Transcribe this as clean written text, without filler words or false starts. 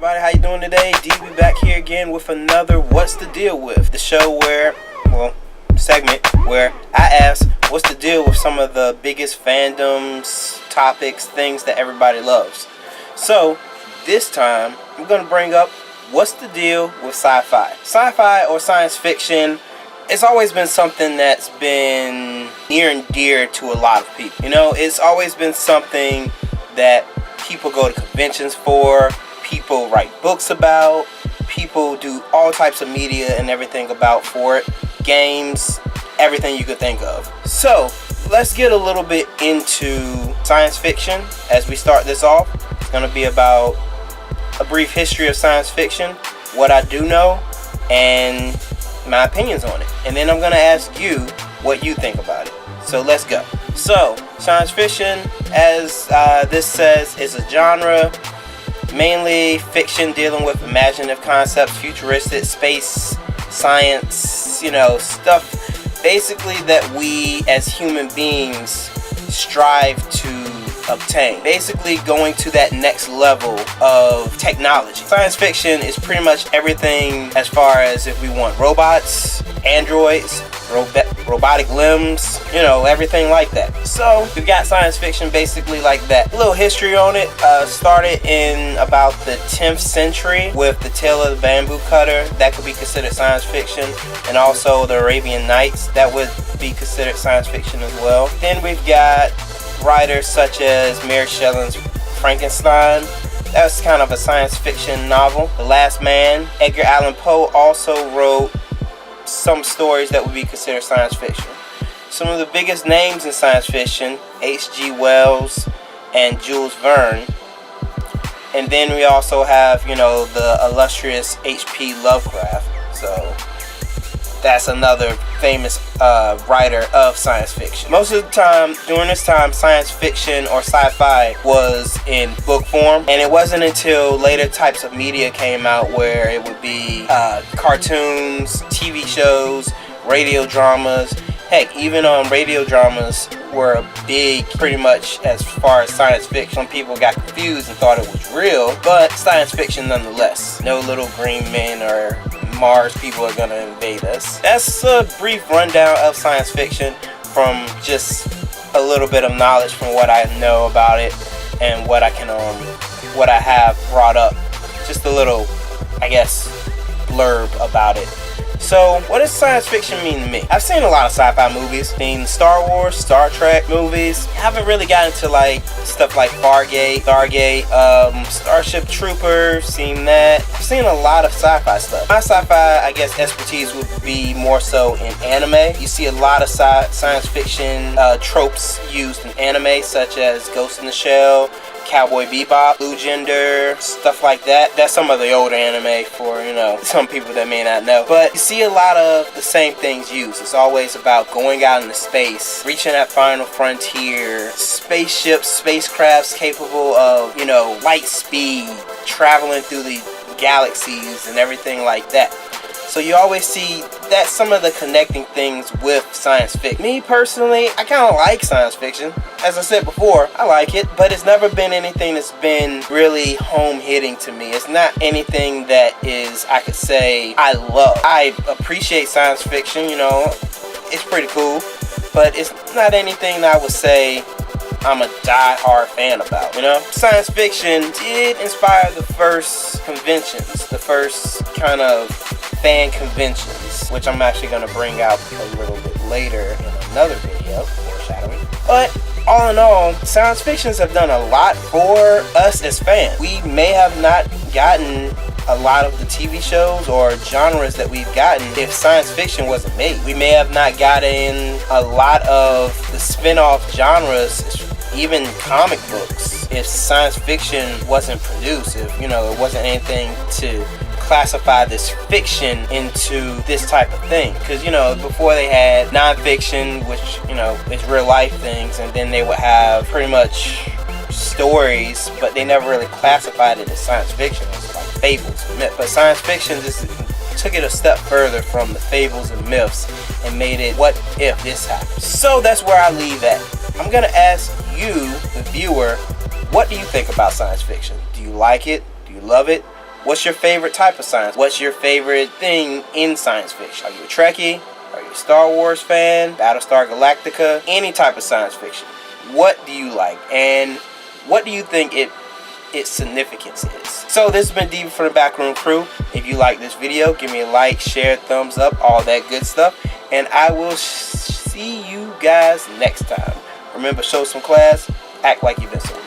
everybody, how you doing today? DB back here again with another What's the Deal With? The show where, segment where I ask what's the deal with some of the biggest fandoms, topics, things that everybody loves. So, this time, I'm going to bring up what's the deal with sci-fi. Sci-fi or science fiction, it's always been something that's been near and dear to a lot of people. You know, it's always been something that people go to conventions for, people write books about, people do all types of media and everything about for it, games, everything you could think of. So let's get a little bit into science fiction as we start this off. It's going to be about a brief history of science fiction, what I do know, and my opinions on it. And then I'm going to ask you what you think about it. So let's go. So, science fiction, as this says, is a genre, mainly fiction dealing with imaginative concepts, futuristic, space, science, stuff basically that we as human beings strive to obtain. Basically going to that next level of technology. Science fiction is pretty much everything as far as if we want robots, androids, robotic limbs, everything like that. So we've got science fiction basically like that. A little history on it. Started in about the 10th century with the Tale of the Bamboo Cutter. That could be considered science fiction. And also the Arabian Nights. That would be considered science fiction as well. Then we've got writers such as Mary Shelley's Frankenstein. That's kind of a science fiction novel. The Last Man. Edgar Allan Poe also wrote some stories that would be considered science fiction. Some of the biggest names in science fiction, H.G. Wells and Jules Verne. And then we also have, the illustrious H.P. Lovecraft. So that's another famous writer of science fiction. Most of the time, during this time, science fiction or sci-fi was in book form, and it wasn't until later types of media came out where it would be cartoons, TV shows, radio dramas. Heck, even radio dramas were big pretty much as far as science fiction. Some people got confused and thought it was real, but science fiction nonetheless. No little green men or Mars people are gonna invade us. That's a brief rundown of science fiction from just a little bit of knowledge from what I know about it and what I have brought up. Just a little, blurb about it. So, what does science fiction mean to me? I've seen a lot of sci-fi movies. Seen Star Wars, Star Trek movies. Haven't really gotten to stuff like Stargate, Starship Troopers, seen that. I've seen a lot of sci-fi stuff. My sci-fi, expertise would be more so in anime. You see a lot of science fiction tropes used in anime, such as Ghost in the Shell, Cowboy Bebop, Blue Gender, stuff like that. That's some of the older anime for, some people that may not know. But you see a lot of the same things used. It's always about going out into space, reaching that final frontier, spaceships, spacecrafts capable of, light speed, traveling through the galaxies and everything like that. So you always see that's some of the connecting things with science fiction. Me personally, I kind of like science fiction. As I said before, I like it, but it's never been anything that's been really home-hitting to me. It's not anything that is, I could say, I love. I appreciate science fiction, it's pretty cool, but it's not anything that I would say I'm a die-hard fan about, Science fiction did inspire the first conventions, the first kind of fan conventions, which I'm actually going to bring out a little bit later in another video, foreshadowing. But all in all, science fictions have done a lot for us as fans. We may have not gotten a lot of the TV shows or genres that we've gotten if science fiction wasn't made. We may have not gotten a lot of the spin-off genres, even comic books, if science fiction wasn't produced, if it wasn't anything to classify this fiction into this type of thing. Because before they had non-fiction, which is real life things, and then they would have pretty much stories, but they never really classified it as science fiction. It's like fables and myths. But science fiction just took it a step further from the fables and myths and made it, what if this happened? So that's where I leave at. I'm gonna ask you, the viewer, what do you think about science fiction? Do you like it? Do you love it? What's your favorite type of science? What's your favorite thing in science fiction? Are you a Trekkie? Are you a Star Wars fan? Battlestar Galactica? Any type of science fiction. What do you like? And what do you think its significance is? So this has been Diva from the Backroom Crew. If you like this video, give me a like, share, thumbs up, all that good stuff. And I will see you guys next time. Remember, show some class, act like you've been so.